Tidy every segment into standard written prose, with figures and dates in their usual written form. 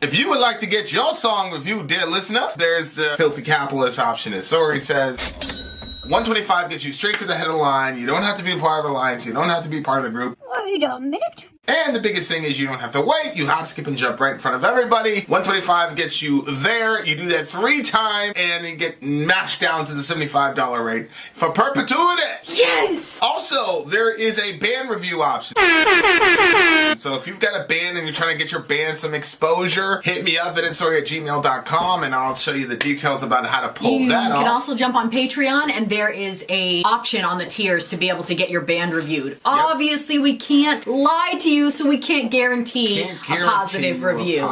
If you would like to get your song reviewed, dear listener, there's the Filthy Capitalist option. As Sori says, 125 gets you straight to the head of the line. You don't have to be part of the alliance. You don't have to be part of the group. Wait a minute. And the biggest thing is you don't have to wait. You hop, skip, and jump right in front of everybody. 125 gets you there. You do that 3 times, and then get mashed down to the $75 rate for perpetuity. Yes! Also, there is a band review option. So if you've got a band and you're trying to get your band some exposure, hit me up at insori@gmail.com, and I'll show you the details about how to pull that off. You can also jump on Patreon, and there is a option on the tiers to be able to get your band reviewed. Yep. Obviously, we can't lie to you, so we can't guarantee a positive review.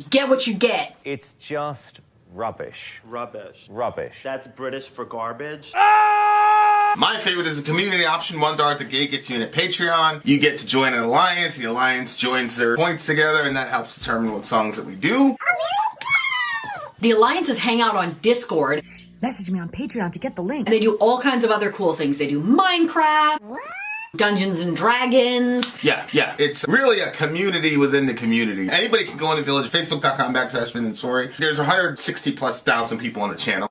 Get what you get. It's just rubbish. Rubbish. Rubbish. That's British for garbage. My favorite is the community option. $1 at the gate gets you in a Patreon. You get to join an alliance. The alliance joins their points together, and that helps determine what songs that we do. The alliances hang out on Discord. Message me on Patreon to get the link. And they do all kinds of other cool things. They do Minecraft, Dungeons and Dragons. Yeah. It's really a community within the community. Anybody can go in the village, facebook.com/Sori. There's 160,000+ people on the channel.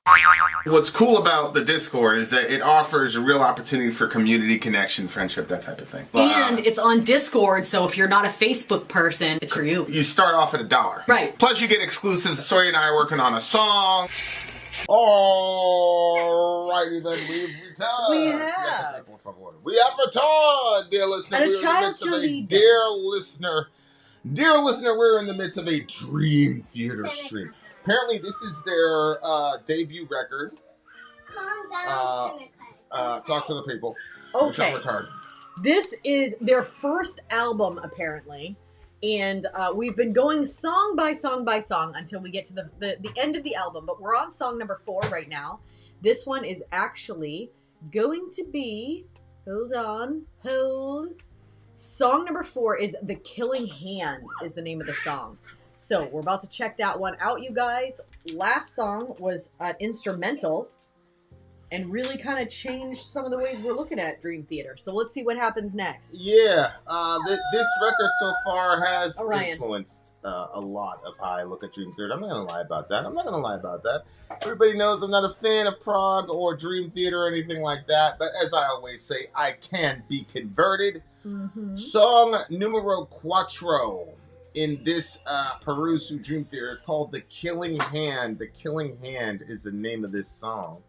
What's cool about the Discord is that it offers a real opportunity for community connection, friendship, that type of thing. And it's on Discord, so if you're not a Facebook person, it's for you. You start off at $1. Right. Plus you get exclusives. Sori and I are working on a song. Alrighty then, we've returned. We have returned, dear listener. And a We're in the child midst of cheerleader. Dear listener, we're in the midst of a Dream Theater stream. Apparently, this is their debut record. Talk to the people. Okay. Retarded. This is their first album, apparently. And we've been going song by song by song until we get to the end of the album. But we're on song number 4 right now. This one is actually going to be... Hold on. Song number 4 is The Killing Hand is the name of the song. So we're about to check that one out, you guys. Last song was an instrumental and really kind of changed some of the ways we're looking at Dream Theater. So let's see what happens next. Yeah, this record so far has Orion. influenced a lot of how I look at Dream Theater. I'm not going to lie about that. Everybody knows I'm not a fan of prog or Dream Theater or anything like that. But as I always say, I can be converted. Mm-hmm. Song numero 4 in this Perusu Dream Theater. It's called The Killing Hand. The Killing Hand is the name of this song.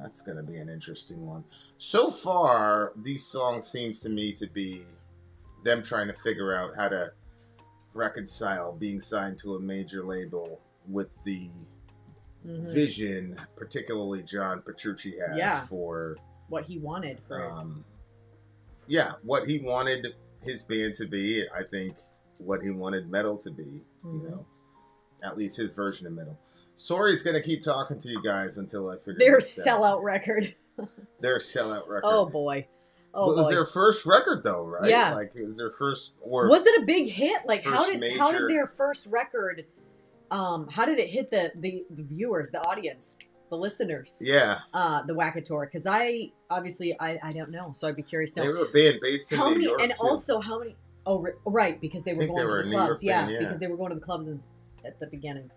That's going to be an interesting one. So far, these songs seems to me to be them trying to figure out how to reconcile being signed to a major label with the vision, particularly John Petrucci has for what he wanted for it. What he wanted his band to be. I think what he wanted metal to be, you know, at least his version of metal. Sori's going to keep talking to you guys until I figure Their this out. sellout record. Their sellout record. Oh, boy. Well, it was their first record, though, right? Yeah. Like, it was their first... Or was it a big hit? Like, how first did their first record... how did it hit the viewers, the audience, the listeners? Yeah. The Wackator, because I don't know, so I'd be curious to know. They were a band based in New York, and too. also how many? Oh, right, because they were going to the clubs. Yeah, because they were going to the clubs at the beginning.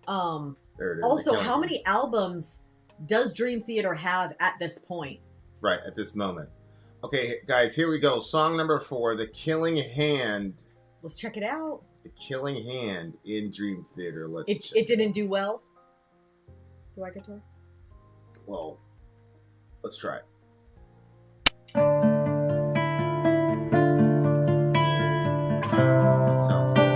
Also, how many albums does Dream Theater have at this point? Right, at this moment. Okay, guys, here we go. Song number 4, The Killing Hand. Let's check it out. The Killing Hand in Dream Theater. It didn't do well. Do I get to? Well, let's try it. It sounds good.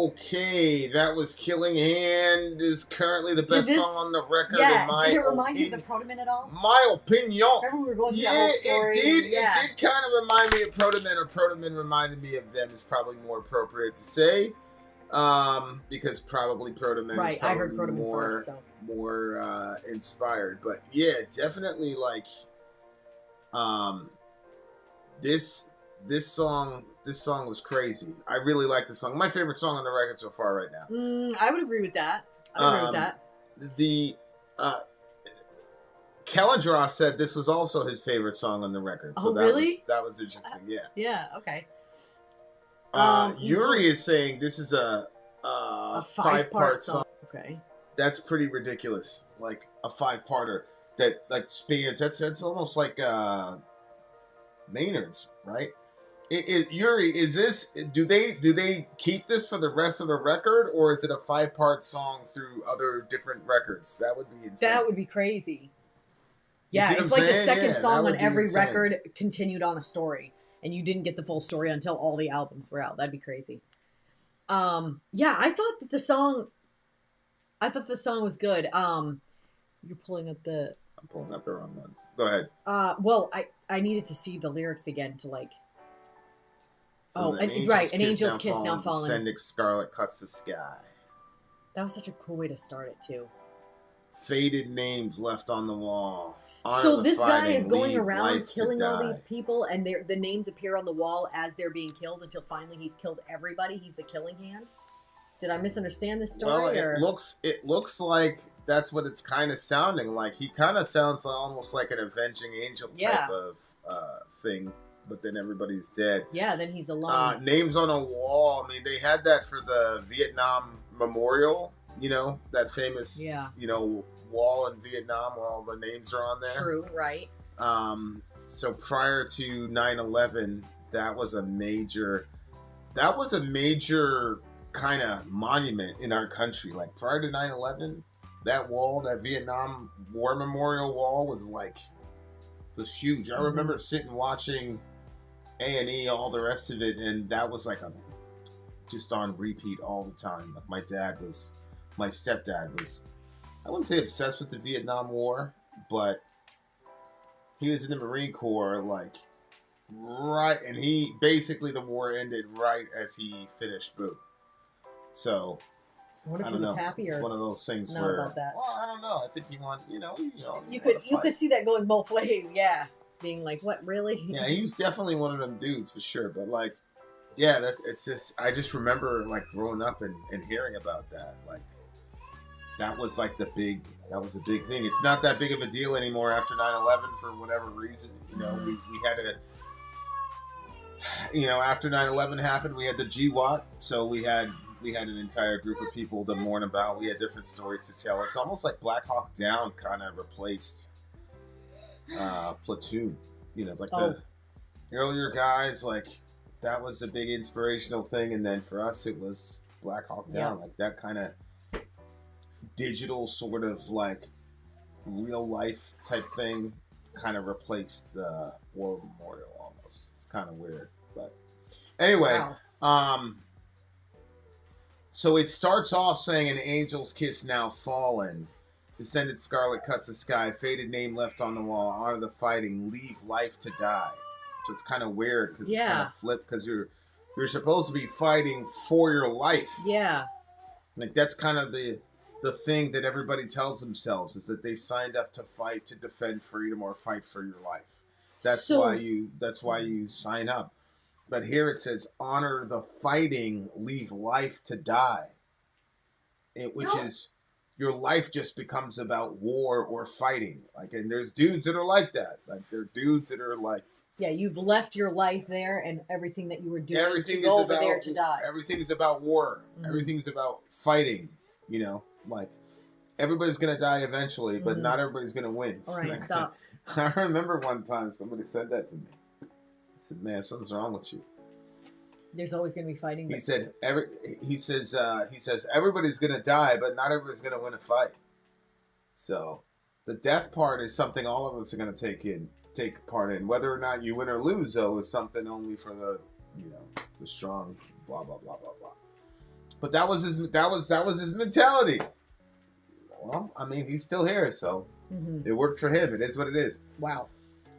Okay, that was Killing Hand is currently the best song on the record in my did it remind you of the Protoman at all? My opinion. Remember we were going through that whole story? It did kind of remind me of Protoman, or Protoman reminded me of them is probably more appropriate to say. Because probably Protoman is probably I heard Protoman first, so. more inspired. But yeah, definitely like this song was crazy. I really like the song. My favorite song on the record so far right now. I would agree with that. The Kelladros said this was also his favorite song on the record. So that was interesting. Yeah. Yeah, okay. Yuri is saying this is a 5-part song. Okay. That's pretty ridiculous. Like a 5-parter that like spans. That's almost like Maynard's, right? Yuri, is this? Do they keep this for the rest of the record, or is it a 5-part song through other different records? That would be insane. That would be crazy. Yeah, it's like the second song on every record continued on a story, and you didn't get the full story until all the albums were out. That'd be crazy. Yeah, I thought the song was good. You're pulling up the. I'm pulling up the wrong ones. Go ahead. Well, I needed to see the lyrics again to like. So an angel's kiss now falling. Descending scarlet cuts the sky. That was such a cool way to start it too. Faded names left on the wall. So this guy is going around killing all these people, and the names appear on the wall as they're being killed until finally he's killed everybody. He's the killing hand. Did I misunderstand this story? Well, it looks like that's what it's kind of sounding like. He kind of sounds almost like an avenging angel type of thing. But then everybody's dead. Yeah, then he's alone. Names on a wall. I mean, they had that for the Vietnam Memorial. You know, that famous, wall in Vietnam where all the names are on there. True, right. So prior to 9/11, that was a major kind of monument in our country. Like prior to 9/11, that wall, that Vietnam War Memorial wall was huge. I remember sitting watching A&E, all the rest of it, and that was like just on repeat all the time. Like my stepdad was, I wouldn't say obsessed with the Vietnam War, but he was in the Marine Corps, and he basically, the war ended right as he finished boot. So what if he was happy, or it's one of those things not where, about that? Well, I don't know. I think you could see that going both ways. Yeah, being like, what, really? Yeah, he was definitely one of them dudes for sure. But I just remember growing up and hearing about that. That was a big thing. It's not that big of a deal anymore after 9/11 for whatever reason. We had after 9/11 happened, we had the GWAT, so we had an entire group of people to mourn about. We had different stories to tell. It's almost like Black Hawk Down kind of replaced Platoon. The earlier guys, that was a big inspirational thing, and then for us it was Black Hawk Down, that kind of digital sort of real life type thing kind of replaced the War Memorial almost. It's kind of weird, but anyway. Wow. So it starts off saying an angel's kiss now fallen. Descended scarlet cuts the sky. Faded name left on the wall. Honor the fighting. Leave life to die. So it's kind of weird because it's kind of flipped because you're supposed to be fighting for your life. Yeah. That's kind of the thing that everybody tells themselves is that they signed up to fight to defend freedom or fight for your life. That's why you sign up. But here it says, honor the fighting, leave life to die. Which is, your life just becomes about war or fighting. And there's dudes that are like that. There are dudes that are yeah, you've left your life there and everything that you were doing to go over there to die. Everything's about war. Mm-hmm. Everything's about fighting. Everybody's going to die eventually, but not everybody's going to win. All right, stop. I remember one time somebody said that to me. I said, man, something's wrong with you. There's always going to be fighting. He said, he says, everybody's going to die, but not everybody's going to win a fight. So the death part is something all of us are going to take part in. Whether or not you win or lose, though, is something only for the strong, blah, blah, blah, blah, blah. But that was his mentality. Well, I mean, he's still here, so it worked for him. It is what it is. Wow.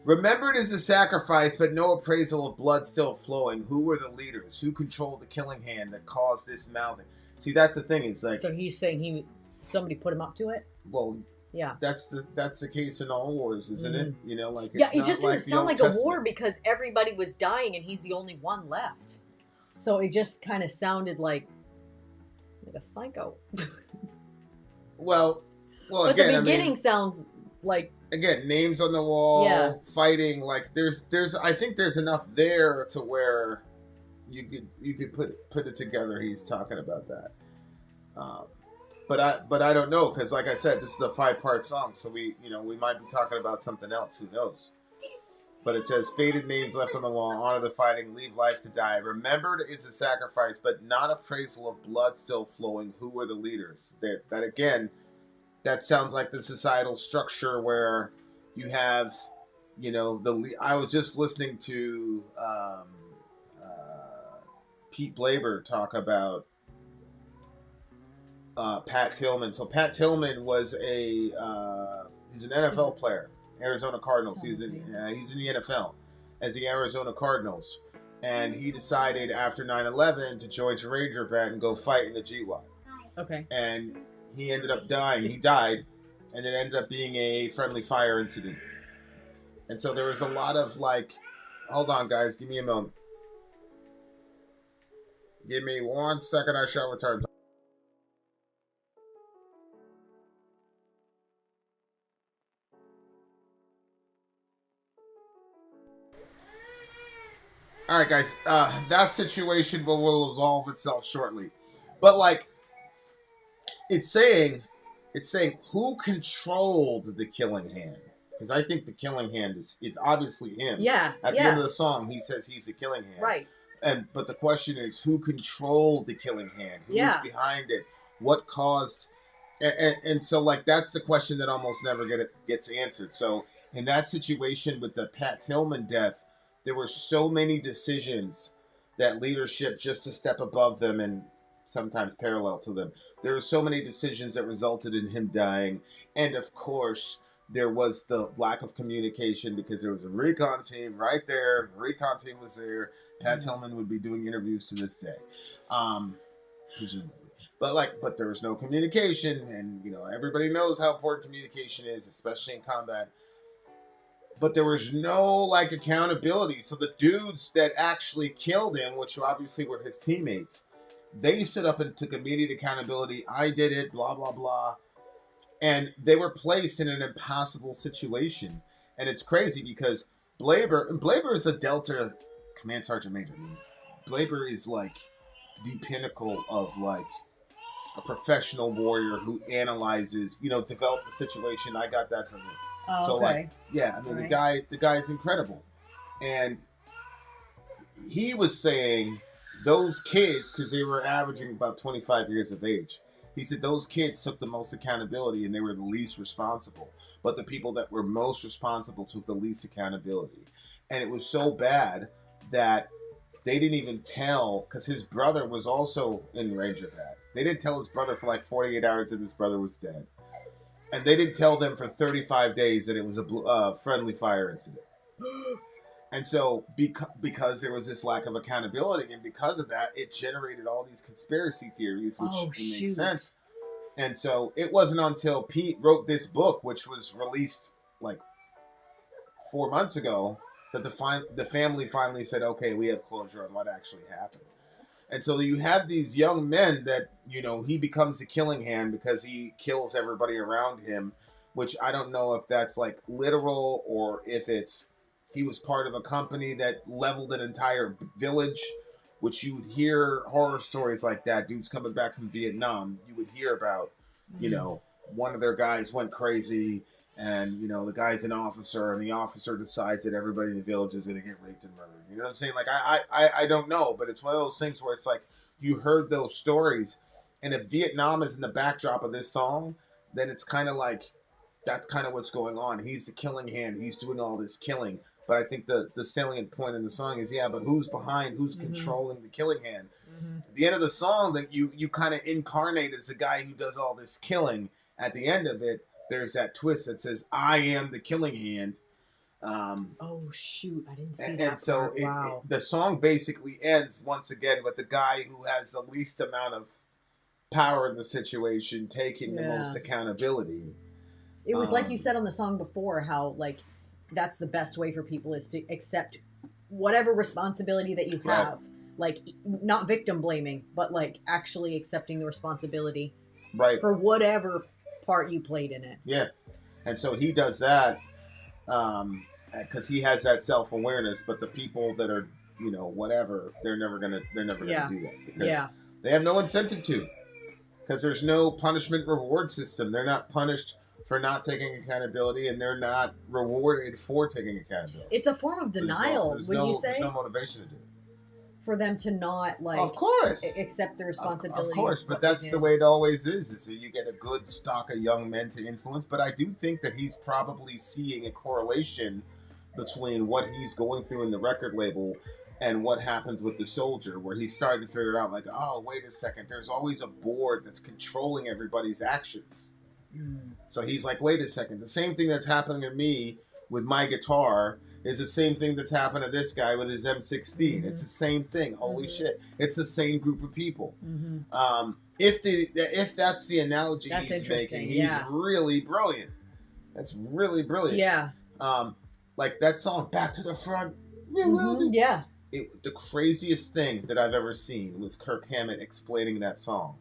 Remembered as a sacrifice, but no appraisal of blood still flowing. Who were the leaders? Who controlled the killing hand that caused this mouthing? See, that's the thing. It's like, so he's saying somebody put him up to it. Well, yeah, that's the case in all wars, isn't it? You know, like it's it just didn't sound like a war because everybody was dying and he's the only one left. So it just kind of sounded like a psycho. well, but again, the beginning sounds like, again, names on the wall, fighting. Like there's I think there's enough there to where you could put it together. He's talking about that. But I don't know, because like I said, this is a 5-part song, so we might be talking about something else. Who knows? But it says, faded names left on the wall, honor the fighting, leave life to die. Remembered is a sacrifice, but not appraisal of blood still flowing. Who were the leaders? That again, that sounds like the societal structure where you have, I was just listening to Pete Blaber talk about Pat Tillman. So Pat Tillman was he's an NFL player, Arizona Cardinals. He's in the NFL as the Arizona Cardinals, and he decided after 9/11 to join Ranger Bat and go fight in the GWAT. Okay. And he ended up dying. He died, and it ended up being a friendly fire incident. And so there was a lot of like, hold on, guys, give me a moment. Give me 1 second. I shall return. All right, guys. That situation will resolve itself shortly. But like, it's saying who controlled the killing hand? Because I think the killing hand it's obviously him. Yeah. At the end of the song, he says he's the killing hand. Right. But the question is, who controlled the killing hand? Who's behind it? What caused? And so like that's the question that almost never gets answered. So in that situation with the Pat Tillman death, there were so many decisions that leadership, just to step above them and sometimes parallel to them, there were so many decisions that resulted in him dying. And of course, there was the lack of communication because there was a recon team right there. The recon team was there. Pat Tillman would be doing interviews to this day, presumably. But there was no communication, and everybody knows how important communication is, especially in combat. But there was no accountability. So the dudes that actually killed him, which obviously were his teammates, they stood up and took immediate accountability. I did it, blah, blah, blah. And they were placed in an impossible situation. And it's crazy because Blaber is a Delta Command Sergeant Major. I mean, Blaber is like the pinnacle of a professional warrior who analyzes, develop the situation. I got that from him. Oh, so okay. The guy's incredible. And he was saying those kids, because they were averaging about 25 years of age, he said those kids took the most accountability and they were the least responsible. But the people that were most responsible took the least accountability. And it was so bad that they didn't even tell, because his brother was also in Ranger Bat. They didn't tell his brother for 48 hours that his brother was dead. And they didn't tell them for 35 days that it was a friendly fire incident. And so because there was this lack of accountability, and because of that, it generated all these conspiracy theories, which makes sense. And so it wasn't until Pete wrote this book, which was released 4 months ago, that the family finally said, okay, we have closure on what actually happened. And so you have these young men that, he becomes a killing hand because he kills everybody around him, which I don't know if that's literal or if it's he was part of a company that leveled an entire village, which you would hear horror stories like that. Dudes coming back from Vietnam, you would hear about, one of their guys went crazy and, the guy's an officer and the officer decides that everybody in the village is going to get raped and murdered. You know what I'm saying? I don't know, but it's one of those things where it's you heard those stories, and if Vietnam is in the backdrop of this song, then it's kind of that's kind of what's going on. He's the killing hand. He's doing all this killing. But I think the salient point in the song is, but who's behind, who's controlling the killing hand? At the end of the song, that you kind of incarnate as the guy who does all this killing. At the end of it, there's that twist that says, "I am the killing hand." Oh shoot! I didn't see and, that. and so Wow. the song basically ends once again with the guy who has the least amount of power in the situation taking the most accountability. It was like you said on the song before, how like that's the best way for people is to accept whatever responsibility that you have. Like not victim blaming, but like actually accepting the responsibility for whatever part you played in it. Yeah. And so he does that because he has that self-awareness, but the people that are, you know, whatever, they're never gonna do that because they have no incentive to, because there's no punishment reward system. They're not punished for not taking accountability, and they're not rewarded for taking accountability. It's a form of denial, you say? There's no motivation to do it. For them to not, like, of course, accept the responsibility. Of course, but that's the way it always is that you get a good stock of young men to influence. But I do think that he's probably seeing a correlation between what he's going through in the record label and what happens with the soldier, where he's starting to figure out, like, oh, wait a second, there's always a board that's controlling everybody's actions. So he's like, wait a second, the same thing that's happening to me with my guitar is the same thing that's happened to this guy with his M16. It's the same thing. Holy shit. It's the same group of people. If that's the analogy he's making, he's really brilliant. That's really brilliant. Yeah. Like that song, Back to the Front. Yeah. The craziest thing that I've ever seen was Kirk Hammett explaining that song.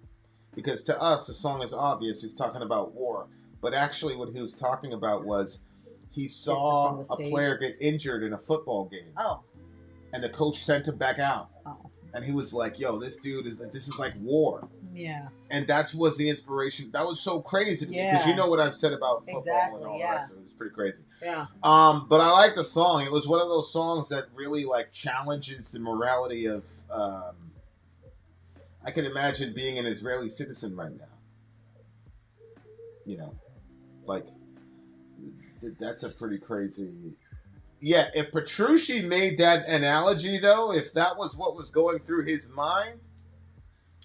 Because to us, the song is obvious. He's talking about war. But actually what he was talking about was he saw a player get injured in a football game. Oh. And the coach sent him back out. Oh. And he was like, yo, this is like war. Yeah. And that was the inspiration. That was so crazy to me. Because you know what I've said about football and all the rest of it. It's pretty crazy. Yeah. But I like the song. It was one of those songs that really like challenges the morality of... I can imagine being an Israeli citizen right now. You know, like, that's a pretty crazy... Yeah, if Petrucci made that analogy, though, if that was what was going through his mind,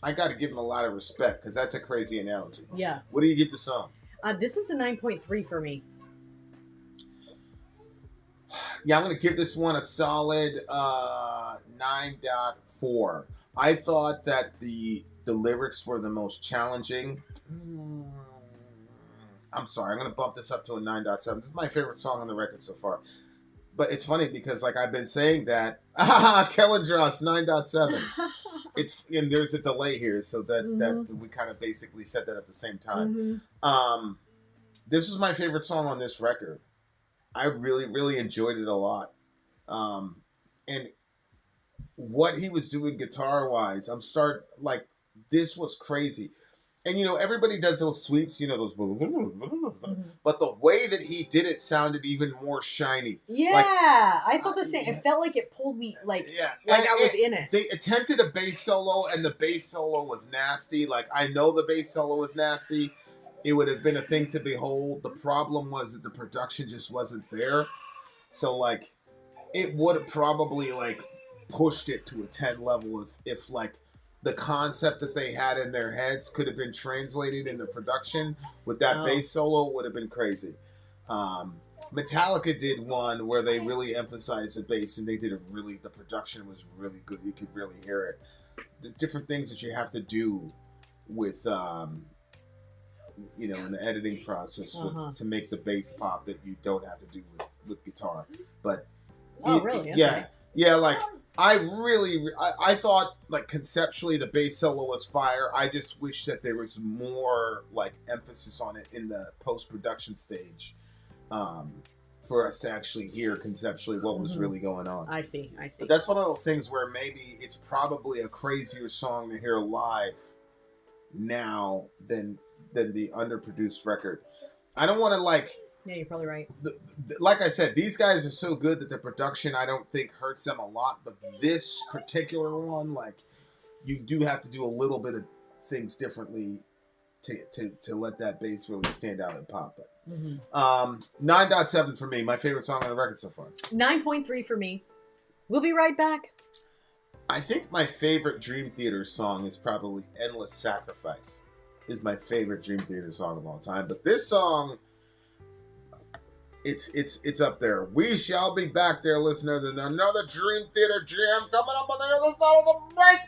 I got to give him a lot of respect, because that's a crazy analogy. Yeah. What do you give the song? This one's a 9.3 for me. Yeah, I'm going to give this one a solid 9.4. I thought that the lyrics were the most challenging. I'm sorry, I'm going to bump this up to a 9.7. This is my favorite song on the record so far. But it's funny because, like, I've been saying that. Kellendross, 9.7. And there's a delay here, so that we kind of basically said that at the same time. This was my favorite song on this record. I really, really enjoyed it a lot. And what he was doing guitar-wise, this was crazy. And, you know, everybody does those sweeps, you know, those... But the way that he did it sounded even more shiny. Yeah, like, I felt the same. It felt like it pulled me, like I was in it. They attempted a bass solo, and the bass solo was nasty. Like, I know the bass solo was nasty. It would have been a thing to behold. The problem was that the production just wasn't there. So, like, it would have probably, like, pushed it to a 10 level if like, the concept that they had in their heads could have been translated into production with that bass solo would have been crazy. Metallica did one where they really emphasized the bass, and they did the production was really good. You could really hear it. The different things that you have to do with, you know, in the editing process to make the bass pop that you don't have to do with guitar. But really? Yeah, like, I thought, like, conceptually the bass solo was fire. I just wish that there was more, like, emphasis on it in the post-production stage for us to actually hear conceptually what was really going on. I see. But that's one of those things where maybe it's probably a crazier song to hear live now than the underproduced record. I don't want to, like... Yeah, you're probably right. Like I said, these guys are so good that the production, I don't think, hurts them a lot. But this particular one, like, you do have to do a little bit of things differently to let that bass really stand out and pop. But 9.7 for me. My favorite song on the record so far. 9.3 for me. We'll be right back. I think my favorite Dream Theater song is probably Endless Sacrifice. Is my favorite Dream Theater song of all time. But this song, it's up there. We shall be back there, listener, to another Dream Theater jam coming up on the other side of the break.